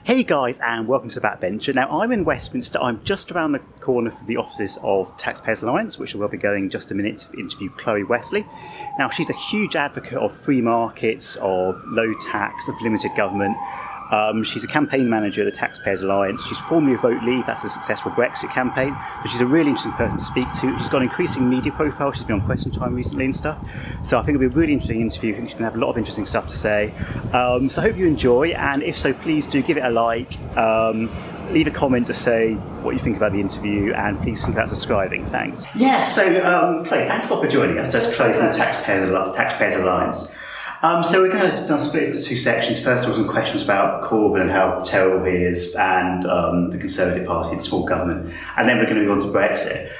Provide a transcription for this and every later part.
Hey guys, and welcome to the Backbencher. Now, I'm in Westminster. I'm just around the corner from the offices of Taxpayers Alliance, which I will be going in just a minute to interview Chloe Wesley. Now, she's a huge advocate of free markets, of low tax, of limited government. She's a campaign manager at the Taxpayers Alliance. She's formerly of Vote Leave, that's a successful Brexit campaign. But she's a really interesting person to speak to. She's got an increasing media profile. She's been on Question Time recently and stuff. So I think it'll be a really interesting interview. I think she's going to have a lot of interesting stuff to say. So I hope you enjoy, and if so, please do give it a like. Leave a comment to say what you think about the interview, and please think about subscribing. Thanks. Yeah, so Chloe, thanks a lot for joining us. That's Chloe from the Taxpayers Alliance. So we're going to split into two sections. First of all, some questions about Corbyn and how terrible he is, and the Conservative Party and small government, and then we're going to move on to Brexit.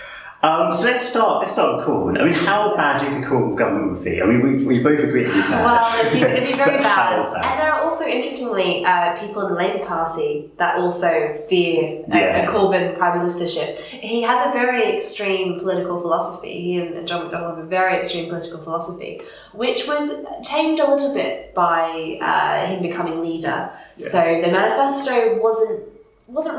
So let's start with Corbyn. I mean, how bad do you think the Corbyn government would be? I mean, we both agree it'd be bad. Well, it'd be very bad. And there are also, interestingly, people in the Labour Party that also fear a Corbyn Prime Ministership. He has a very extreme political philosophy. He and John McDonnell have a very extreme political philosophy, which was tamed a little bit by him becoming leader. Yeah. So the manifesto wasn't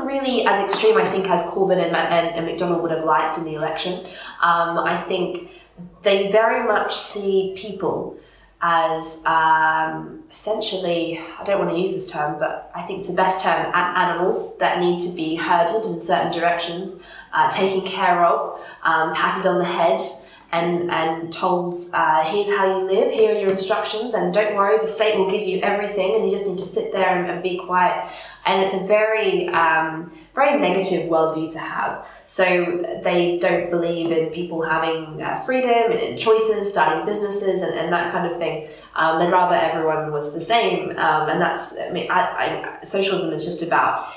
really as extreme, I think, as Corbyn and McDonnell would have liked in the election. I think they very much see people as essentially, I don't want to use this term, but I think it's the best term, animals that need to be herded in certain directions, taken care of, patted on the head, and told, here's how you live, here are your instructions, and don't worry, the state will give you everything, and you just need to sit there and be quiet. And it's a very, very negative worldview to have. So they don't believe in people having freedom and choices, starting businesses, and that kind of thing. They'd rather everyone was the same. And that's, socialism is just about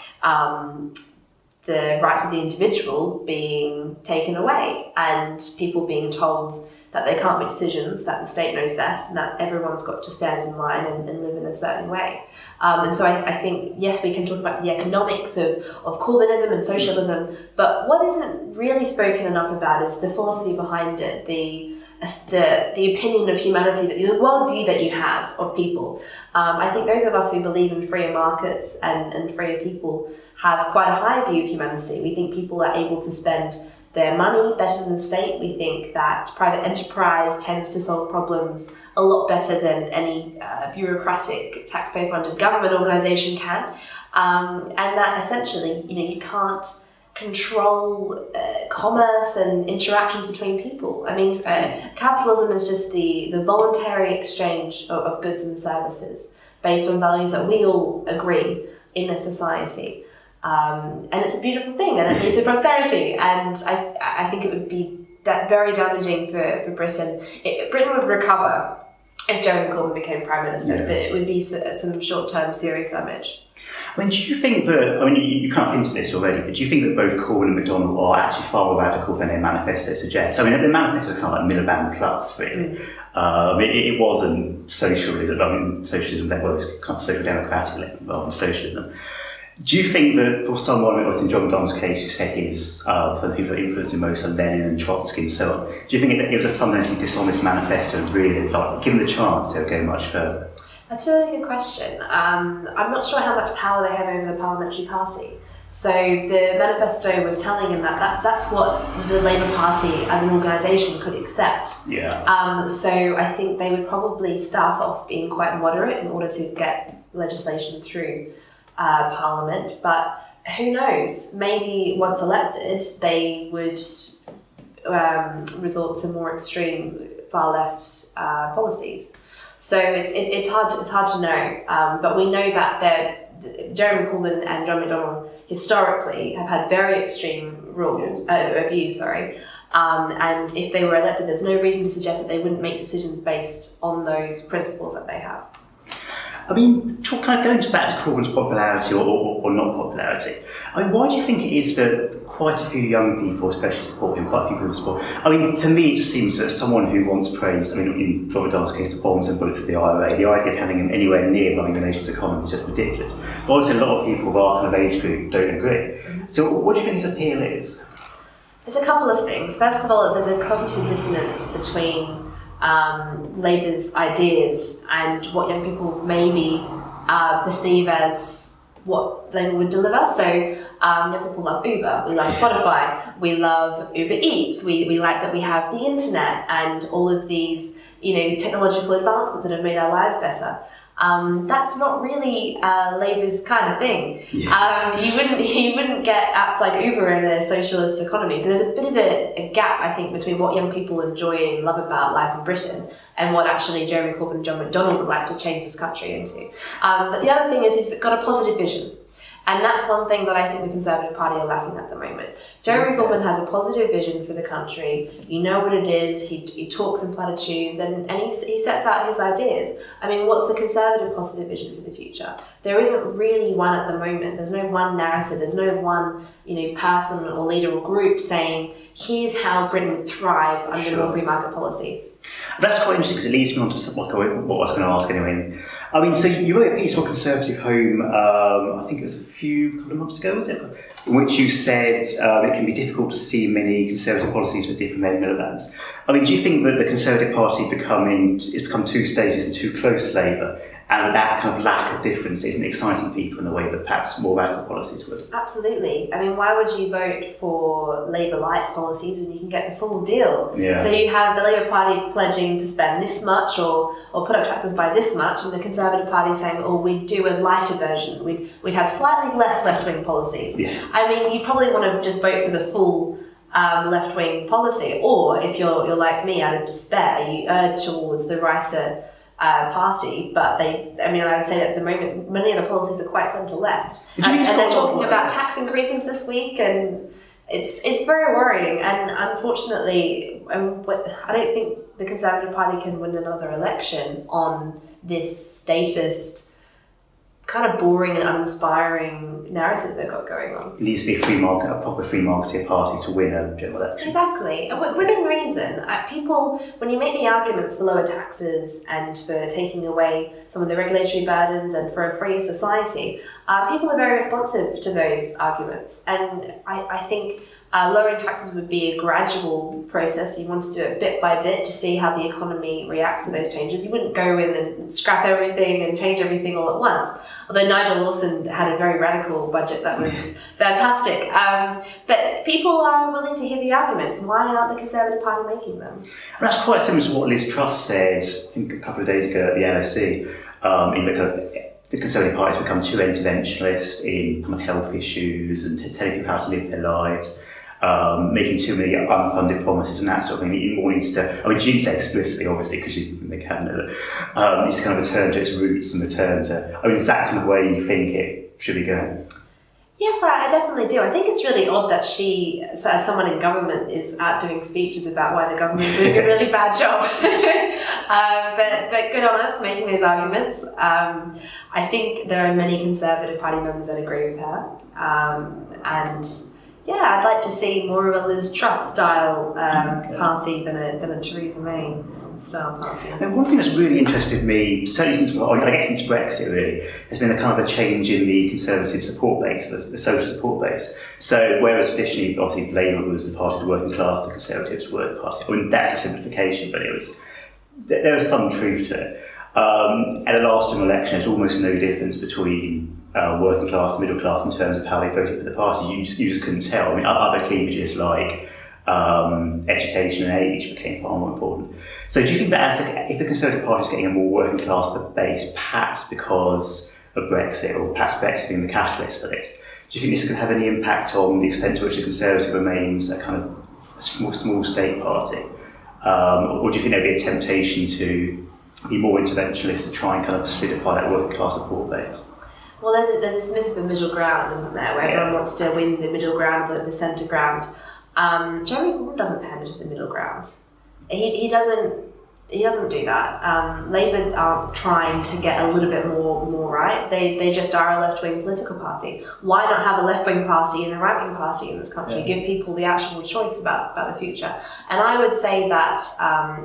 the rights of the individual being taken away, and people being told that they can't make decisions, that the state knows best, and that everyone's got to stand in line and live in a certain way. And so I think, yes, we can talk about the economics of Corbynism and socialism, but what isn't really spoken enough about is the philosophy behind it, the opinion of humanity, the worldview that you have of people. I think those of us who believe in freer markets and freer people have quite a high view of humanity. We think people are able to spend their money better than the state. We think that private enterprise tends to solve problems a lot better than any bureaucratic, taxpayer-funded government organisation can, and that essentially, you can't control commerce and interactions between people. I mean, capitalism is just the voluntary exchange of goods and services based on values that we all agree in a society. And it's a beautiful thing, and it leads to prosperity. And I think it would be very damaging for Britain. Britain would recover if Jeremy Corbyn became Prime Minister, but it would be some short-term serious damage. I mean, do you think that, you kind of hinted this already, but do you think that both Corbyn and McDonnell are actually far more radical than their manifesto suggests? I mean, their manifesto is kind of like Miliband plus, really. It wasn't socialism. Socialism, well, it was kind of social democratic rather than socialism. Do you think that for someone, as in John McDonnell's case, who said for the people that influenced him most are Lenin and Trotsky and so on, do you think that it was a fundamentally dishonest manifesto and really, given the chance, they would go much further? That's a really good question. I'm not sure how much power they have over the parliamentary party. So the manifesto was telling him that's what the Labour Party as an organisation could accept. Yeah. So I think they would probably start off being quite moderate in order to get legislation through Parliament, but who knows? Maybe once elected, they would resort to more extreme far left policies. So it's hard to know. But we know that Jeremy Corbyn and John McDonnell historically have had very extreme views. And if they were elected, there's no reason to suggest that they wouldn't make decisions based on those principles that they have. I mean, kind of going back to Corbyn's popularity or not popularity, I mean, why do you think it is that quite a few young people especially support him, quite a few people support him? I mean, for me, it just seems that someone who wants praise, I mean, in John McDonnell's case, the bombs and bullets of the IRA, the idea of having him anywhere near running the nation's economy is just ridiculous. But obviously, a lot of people of our kind of age group don't agree. So what do you think his appeal is? There's a couple of things. First of all, there's a cognitive dissonance between Labour's ideas and what young people maybe perceive as what Labour would deliver. So people love Uber, we love Spotify, we love Uber Eats, we like that we have the internet and all of these, technological advancements that have made our lives better. That's not really Labour's kind of thing. Yeah. You wouldn't get apps like Uber in a socialist economy. So there's a bit of a gap, I think, between what young people enjoy and love about life in Britain and what actually Jeremy Corbyn and John McDonnell would like to change this country into. But the other thing is he's got a positive vision. And that's one thing that I think the Conservative Party are lacking at the moment. Jeremy Corbyn has a positive vision for the country. You know what it is. He talks in platitudes and he sets out his ideas. I mean, what's the Conservative positive vision for the future? There isn't really one at the moment. There's no one narrative. There's no one person or leader or group saying, here's how Britain would thrive under more free market policies. That's quite interesting because it leads me on to something like what I was going to ask anyway. I mean, so you wrote a piece for Conservative Home, I think it was a couple of months ago, was it? In which you said it can be difficult to see many Conservative policies with different Miliband's. I mean, do you think that the Conservative Party has become two stages and too close to Labour, and that kind of lack of difference isn't exciting people in the way that perhaps more radical policies would? Absolutely. I mean, why would you vote for Labour-like policies when you can get the full deal? Yeah. So you have the Labour Party pledging to spend this much or put up taxes by this much, and the Conservative Party saying, we'd do a lighter version. We'd have slightly less left-wing policies. Yeah. I mean, you probably want to just vote for the full left-wing policy, or if you're like me, out of despair, you err towards the righter party, but I would say that at the moment many of the policies are quite centre-left, and they're talking about tax increases this week, and it's very worrying. And unfortunately, I don't think the Conservative Party can win another election on this statist, kind of boring and uninspiring narrative they've got going on. It needs to be a proper free marketing party to win a general election. Exactly. Within reason. People, when you make the arguments for lower taxes and for taking away some of the regulatory burdens and for a freer society, people are very responsive to those arguments. And I think lowering taxes would be a gradual process. You want to do it bit by bit to see how the economy reacts to those changes. You wouldn't go in and scrap everything and change everything all at once. Although Nigel Lawson had a very radical budget that was fantastic. But people are willing to hear the arguments. Why aren't the Conservative Party making them? And that's quite similar to what Liz Truss said, I think a couple of days ago at the LSE, in the kind of the Conservative Party has become too interventionist in kind of health issues and telling people how to live their lives. Making too many unfunded promises and that sort of thing. It more needs to, she didn't say explicitly, obviously, because they can know that. Needs to kind of return to its roots and return to, is that kind of where you think it should be going? Yes, I definitely do. I think it's really odd that she, as someone in government, is out doing speeches about why the government is doing a really bad job. But good on her for making those arguments. I think there are many Conservative Party members that agree with her. And yeah, I'd like to see more of a Liz Truss style party than a Theresa May style party. And one thing that's really interested me, certainly since Brexit really, has been the kind of the change in the Conservative support base, the social support base. So whereas traditionally, obviously, Labour was the party of the working class, the Conservatives were the party. That's a simplification, but there was some truth to it. At the last general election, there's almost no difference between working class and middle class in terms of how they voted for the party. You just couldn't tell. Other cleavages like education and age became far more important. So do you think that if the Conservative Party is getting a more working class base, perhaps because of Brexit, or perhaps Brexit being the catalyst for this, do you think this could have any impact on the extent to which the Conservative remains a kind of small state party? Or do you think there'd be a temptation to be more interventionist to try and kind of solidify that working class support base? Well, there's this myth of the middle ground, isn't there, where everyone wants to win the middle ground, the centre ground. Jeremy Corbyn doesn't pander to the middle ground. He doesn't do that. Labour are trying to get a little bit more right. They just are a left-wing political party. Why not have a left-wing party and a right-wing party in this country? Yeah. Give people the actual choice about the future. And I would say that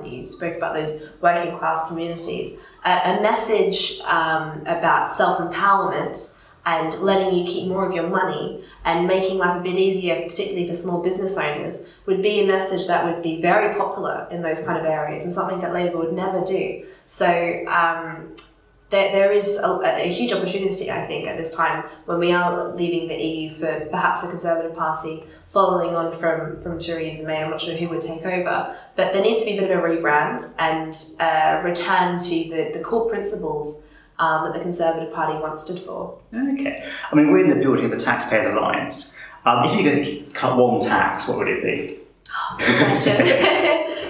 you spoke about those working class communities. A message about self-empowerment and letting you keep more of your money and making life a bit easier, particularly for small business owners, would be a message that would be very popular in those kind of areas and something that Labour would never do. So there is a huge opportunity, I think, at this time when we are leaving the EU for perhaps the Conservative Party following on from Theresa May. I'm not sure who would take over, but there needs to be a bit of a rebrand and return to the core principles that the Conservative Party once stood for. Okay. I mean, we're in the building of the Taxpayers Alliance. If you could cut one tax, what would it be? Oh, good question.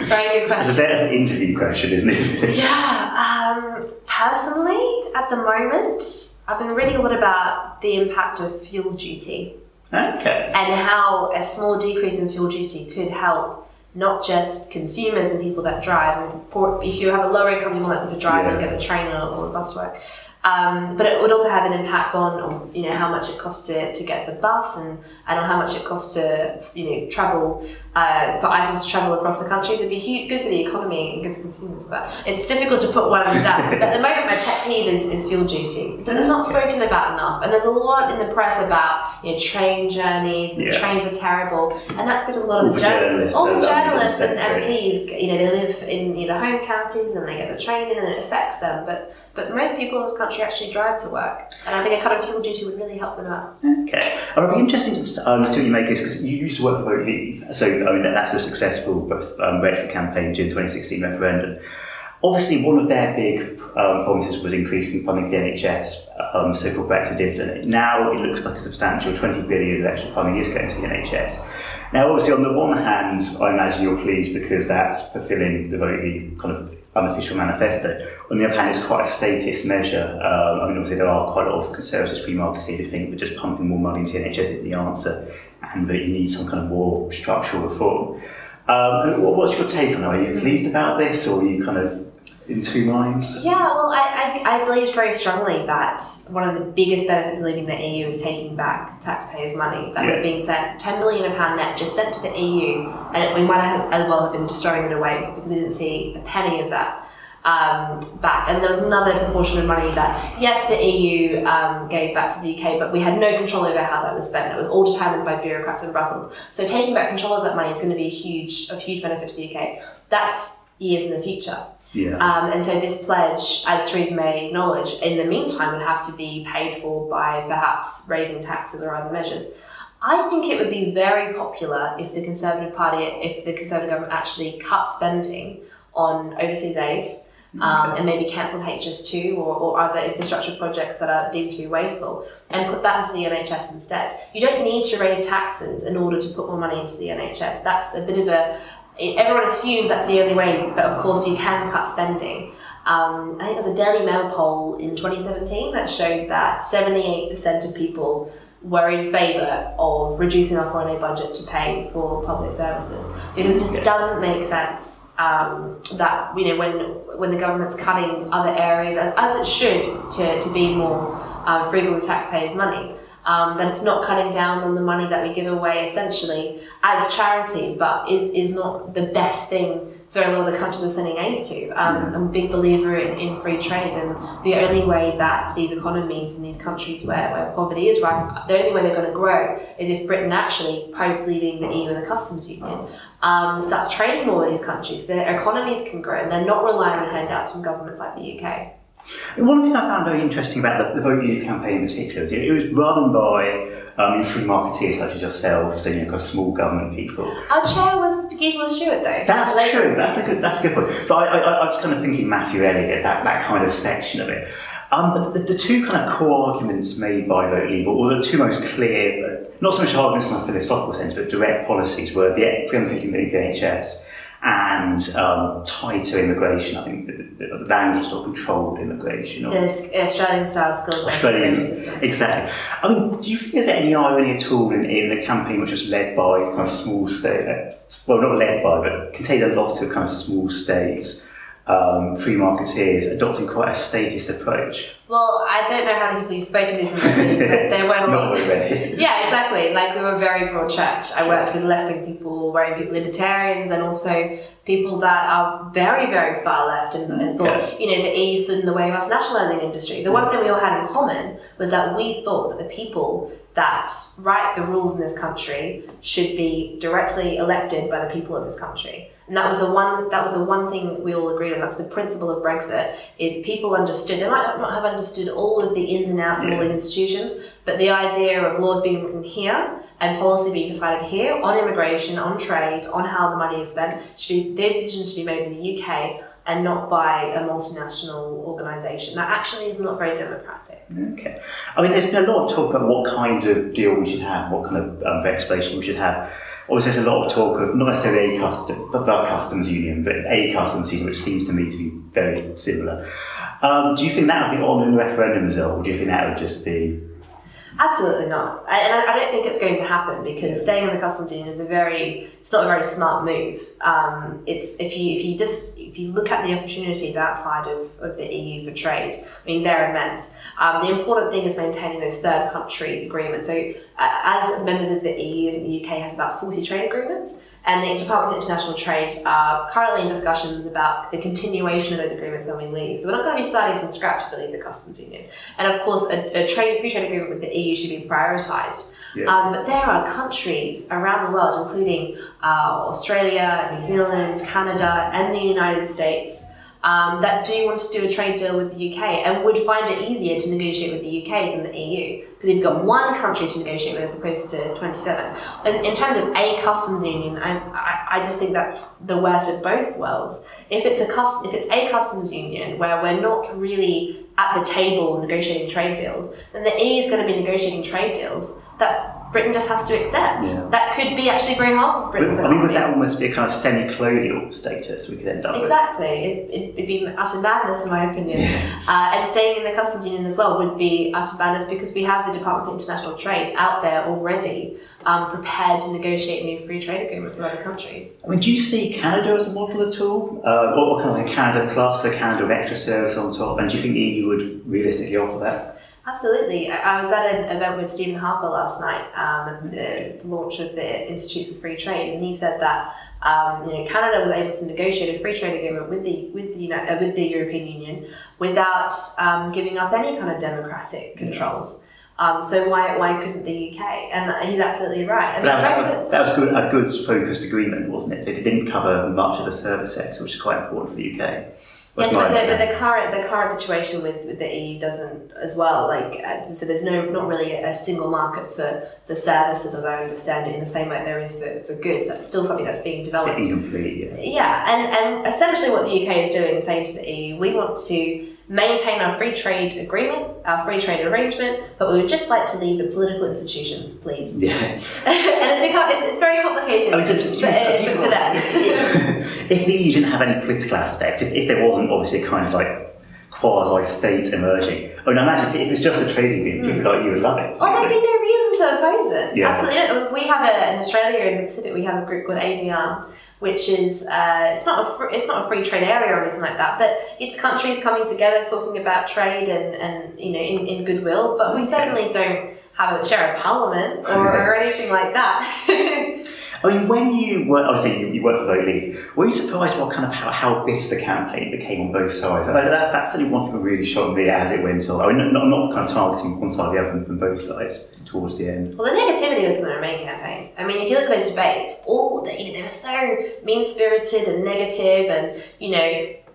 Very good question. That's an interview question, isn't it? Yeah. Personally, at the moment, I've been reading a lot about the impact of fuel duty. Okay. And how a small decrease in fuel duty could help not just consumers and people that drive. If you have a lower income, you're more likely to drive and get the train or the bus to work. But it would also have an impact on how much it costs to get the bus and on how much it costs to travel for items to travel across the country. So it'd be good for the economy and good for consumers. But it's difficult to put one of them down. But at the moment, my pet peeve is fuel duty because it's not spoken about enough. And there's a lot in the press about train journeys and the trains are terrible. And that's because a lot of the journalists and MPs, they live in the home counties and they get the train in and it affects them. But most people in this country actually drive to work, and I think a cut of fuel duty would really help them out. Okay, it would be interesting to see what you make of this, because you used to work for Vote Leave, so I mean that's a successful Brexit campaign during the 2016 referendum. Obviously, one of their big promises was increasing funding for the NHS, so-called Brexit dividend. Now it looks like a substantial 20 billion of extra funding is going to the NHS. Now, obviously, on the one hand, I imagine you're pleased because that's fulfilling the Vote Leave kind of unofficial manifesto. On the other hand, it's quite a statist measure. I mean, obviously, there are quite a lot of conservative free marketeers who think that just pumping more money into the NHS is the answer and that you need some kind of more structural reform. What's your take on it? Are you pleased about this, or are you kind of in two minds? Yeah, well, I believe very strongly that one of the biggest benefits of leaving the EU is taking back taxpayers' money that was being sent, £10 billion net just sent to the EU, and we might as well have been just throwing it away because we didn't see a penny of that back. And there was another proportion of money that, yes, the EU gave back to the UK, but we had no control over how that was spent. It was all determined by bureaucrats in Brussels. So taking back control of that money is going to be a huge benefit to the UK. That's years in the future. Yeah. And so this pledge, as Theresa May acknowledged, in the meantime would have to be paid for by perhaps raising taxes or other measures. I think it would be very popular if the Conservative government actually cut spending on overseas aid and maybe cancelled HS2 or other infrastructure projects that are deemed to be wasteful and put that into the NHS instead. You don't need to raise taxes in order to put more money into the NHS. That's a bit of everyone assumes that's the only way, but of course you can cut spending. I think there's a Daily Mail poll in 2017 that showed that 78% of people were in favour of reducing our foreign aid budget to pay for public services, because it just doesn't make sense that when the government's cutting other areas as it should to be more frugal with taxpayers' money. Then it's not cutting down on the money that we give away essentially as charity, but is not the best thing for a lot of the countries we're sending aid to. I'm a big believer in free trade, and the only way that these economies in these countries where poverty is rife, the only way they're going to grow is if Britain actually, post leaving the EU and the customs union, starts trading more with these countries. Their economies can grow and they're not relying on handouts from governments like the UK. One thing I found very interesting about the Vote Leave campaign in particular is it was run by free marketeers such as yourself, so kind of small government people. Our chair was Gisela Stewart, though. That's true. That's a good point. But I was kind of thinking Matthew Elliott, that kind of section of it. But the two kind of core arguments made by Vote Leave, or the two most clear, not so much arguments in a philosophical sense, but direct policies, were the 350 million for NHS and tied to immigration. I think the language was controlled immigration. Or the Australian-style skills-based immigration system. Exactly. I mean, do you think there's any irony at all in a campaign which was led by kind of small states, well, not led by, but contained a lot of kind of small states, free marketeers adopting quite a statist approach? Well, I don't know how many people you've spoken to from Vote Leave, but there weren't a lot. Not very. Yeah, exactly. Like, we were a very broad church. I worked with left-wing people, right-wing libertarians, and also people that are very, very far left and thought, the EU stood in the way of us nationalising industry. The one thing we all had in common was that we thought that the people that write the rules in this country should be directly elected by the people of this country. And that was the one thing we all agreed on. That's the principle of Brexit, is people understood. They might not have understood all of the ins and outs of all these institutions, but the idea of laws being written here and policy being decided here on immigration, on trade, on how the money is spent, those decisions should be made in the UK and not by a multinational organisation. That actually is not very democratic. Okay. I mean, there's been a lot of talk about what kind of deal we should have, what kind of legislation we should have. Obviously, there's a lot of talk of not necessarily the customs union, but a customs union, which seems to me to be very similar. Do you think that would be on in the referendum result, or do you think that would just be... Absolutely not. I don't think it's going to happen, because staying in the customs union is it's not a very smart move. It's if you look at the opportunities outside of the EU for trade, I mean, they're immense. The important thing is maintaining those third country agreements. So as members of the EU, the UK has about 40 trade agreements, and the Department of International Trade are currently in discussions about the continuation of those agreements when we leave. So we're not going to be starting from scratch if we leave the customs union. And of course, a free trade agreement with the EU should be prioritised. Yeah. But there are countries around the world, including Australia, New Zealand, Canada, and the United States, that do want to do a trade deal with the UK and would find it easier to negotiate with the UK than the EU, because you've got one country to negotiate with as opposed to 27. And in terms of a customs union, I just think that's the worst of both worlds. If it's a customs union where we're not really at the table negotiating trade deals, then the EU is going to be negotiating trade deals that Britain just has to accept. Yeah. That could be actually very harmful for Britain's economy. Would that almost be a kind of semi-colonial status we could end up with? Exactly. It'd be utter madness, in my opinion. Yeah. And staying in the customs union as well would be utter madness, because we have the Department of International Trade out there already, prepared to negotiate new free trade agreements with other countries. I mean, do you see Canada as a model at all? Or kind of like Canada Plus, a Canada of extra service on top? And do you think the EU would realistically offer that? Absolutely. I was at an event with Stephen Harper last night at the launch of the Institute for Free Trade, and he said that Canada was able to negotiate a free trade agreement with the European Union without giving up any kind of democratic controls. So why couldn't the UK? And he's absolutely right. I mean, that was a goods focused agreement, wasn't it? It didn't cover much of the service sector, which is quite important for the UK. Yes, but the current situation with the EU doesn't as well. So there's not really a single market for services, as I understand it, in the same way there is for goods. That's still something that's being developed. It's incomplete, yeah. Yeah, and essentially what the UK is doing is saying to the EU, we want to maintain our free trade agreement, our free trade arrangement, but we would just like to leave the political institutions, please. Yeah. And it's very complicated for them. If the EU didn't have any political aspect, if there wasn't obviously kind of like quasi-state emerging, I mean, imagine if it was just a trading agreement, people like you would love it. Oh, there'd be no reason to oppose it. Yeah. Absolutely. We have in Australia, in the Pacific, we have a group called ASEAN, which is it's not a free trade area or anything like that, but it's countries coming together talking about trade and in goodwill. But we certainly don't have a share of parliament or anything like that. I mean, when you worked, obviously you worked for Vote Leave, were you surprised about kind of how bitter the campaign became on both sides? That's certainly one thing that really shocked me as it went on. I mean, not kind of targeting one side or the other from both sides towards the end. Well, the negativity was in the Remain campaign. I mean, if you look at those debates, they were so mean-spirited and negative, and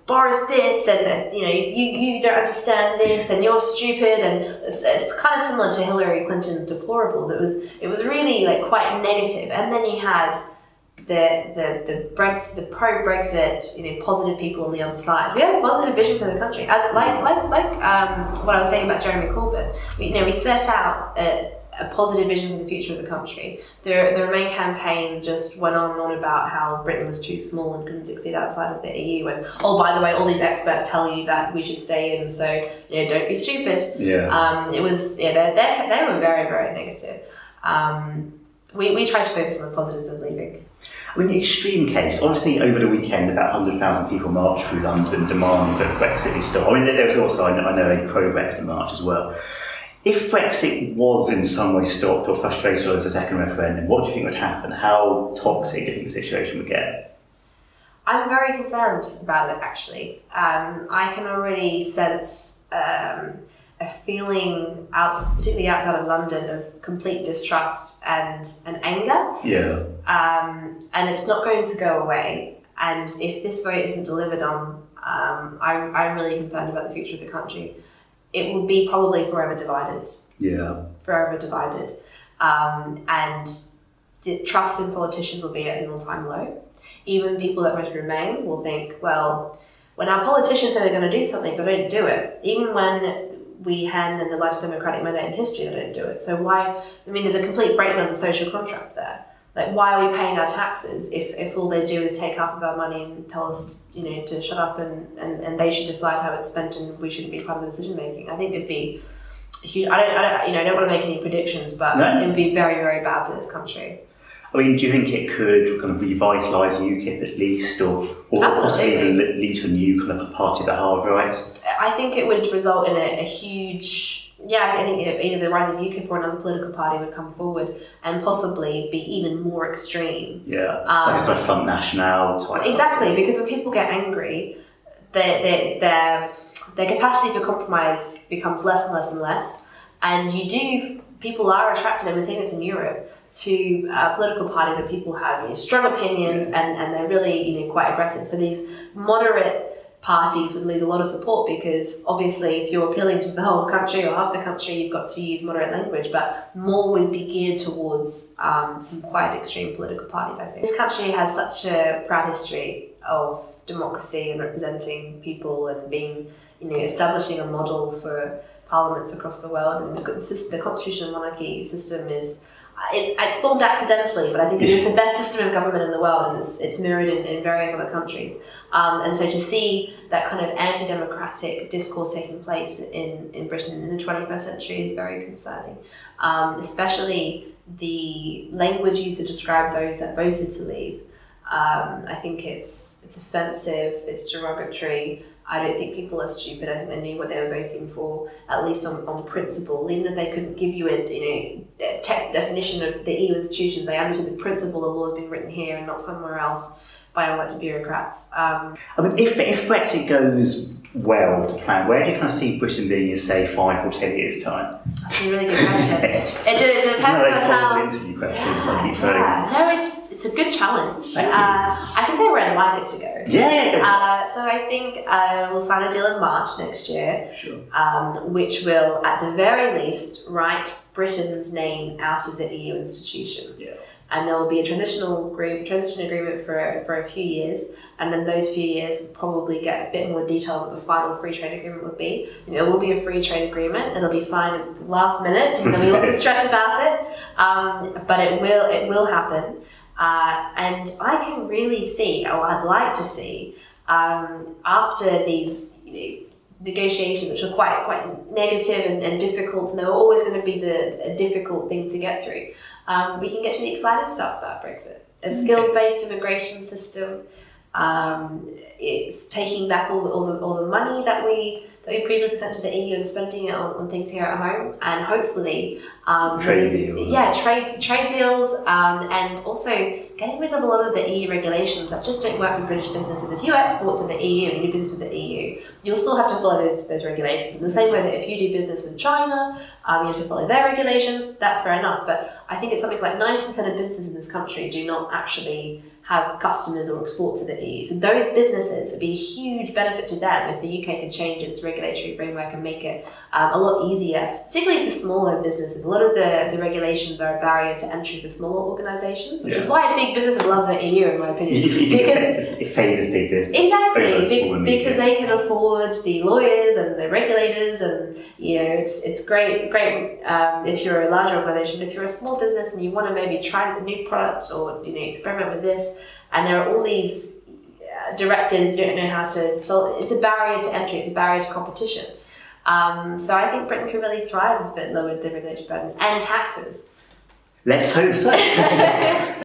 Boris this, and you don't understand this, and you're stupid, and it's kind of similar to Hillary Clinton's deplorables. It was really quite negative, and then you had the pro-Brexit, positive people on the other side. We have a positive vision for the country, as like what I was saying about Jeremy Corbyn. We set out a positive vision for the future of the country. The Remain campaign just went on and on about how Britain was too small and couldn't succeed outside of the EU. And by the way, all these experts tell you that we should stay in, so don't be stupid. Yeah. They were very, very negative. We try to focus on the positives of leaving. I mean, the extreme case, obviously over the weekend about 100,000 people marched through London demanding that Brexit be stopped. I mean, there was also, I know, a pro-Brexit march as well. If Brexit was in some way stopped or frustrated as a second referendum, what do you think would happen? How toxic do you think the situation would get? I'm very concerned about it, actually. I can already sense a feeling, particularly outside of London, of complete distrust and anger. Yeah. And it's not going to go away. And if this vote isn't delivered on, I'm really concerned about the future of the country. It will be probably forever divided. Yeah. Forever divided. And the trust in politicians will be at an all-time low. Even people that voted Remain will think, well, when our politicians say they're going to do something, they don't do it. Even when we hand them the largest democratic mandate in history, they don't do it. So why? I mean, there's a complete breakdown of the social contract there. Like, why are we paying our taxes if all they do is take half of our money and tell us, to shut up and they should decide how it's spent and we shouldn't be part of the decision making? I think it'd be huge. I don't want to make any predictions, but it would be very, very bad for this country. I mean, do you think it could kind of revitalise UKIP at least, or possibly even lead to a new kind of party of the hard right? I think it would result in a huge... I think either the rise of UKIP or another political party would come forward and possibly be even more extreme. Yeah, like a kind of Front National type. Exactly, because when people get angry, their capacity for compromise becomes less and less and less. And people are attracted, and we're seeing this in Europe, to political parties that people have strong opinions and they're really quite aggressive. So these moderate parties would lose a lot of support because obviously if you're appealing to the whole country or half the country, you've got to use moderate language, but more would be geared towards some quite extreme political parties, I think. This country has such a proud history of democracy and representing people and being, establishing a model for parliaments across the world. And the constitutional monarchy system is it's formed accidentally, but I think it is the best system of government in the world, and it's mirrored in various other countries. And so to see that kind of anti-democratic discourse taking place in Britain in the 21st century is very concerning, especially the language used to describe those that voted to leave. I think it's offensive, it's derogatory. I don't think people are stupid. I think they knew what they were voting for, at least on principle. Even if they couldn't give you a text definition of the EU institutions, they understood the principle of laws being written here and not somewhere else by unelected bureaucrats. I mean, if Brexit goes well to plan, where do you kind of see Britain being in, say, 5 or 10 years' time? That's a really good question. It depends on how... interview questions I keep throwing. No, it's a good challenge. I can say where I'd like it to go. Yeah. So I think we'll sign a deal in March next year, Sure. Which will, at the very least, write Britain's name out of the EU institutions. Yeah. And there will be a transition agreement for a few years, and then those few years will probably get a bit more detail on what the final free trade agreement will be. There will be a free trade agreement. It'll be signed at the last minute, and there'll be lots of stress about it. But it will happen. And I can really see, or I'd like to see, after these negotiations, which are quite negative and difficult, and they're always going to be a difficult thing to get through. We can get to the exciting stuff about Brexit. A skills-based immigration system. It's taking back all the money that we previously sent to the EU and spending it on things here at home, and hopefully trade deals. Yeah, trade deals, and also getting rid of a lot of the EU regulations that just don't work for British businesses. If you export to the EU and you do business with the EU, you'll still have to follow those regulations. In the same way that if you do business with China, you have to follow their regulations. That's fair enough, but I think it's something like 90% of businesses in this country do not actually have customers or export to the EU. So those businesses, would be a huge benefit to them if the UK could change its regulatory framework and make it a lot easier, particularly for smaller businesses. A lot of the regulations are a barrier to entry for smaller organisations, which is why big businesses love the EU, in my opinion. Because it favours big business. Exactly, because they can afford the lawyers and the regulators, and it's great if you're a large organisation. If you're a small business and you want to maybe try a new product or experiment with this, and there are all these directors who don't know how to fill. It's a barrier to entry. It's a barrier to competition. So I think Britain could really thrive if it lowered the regulatory burden and taxes. Let's hope so.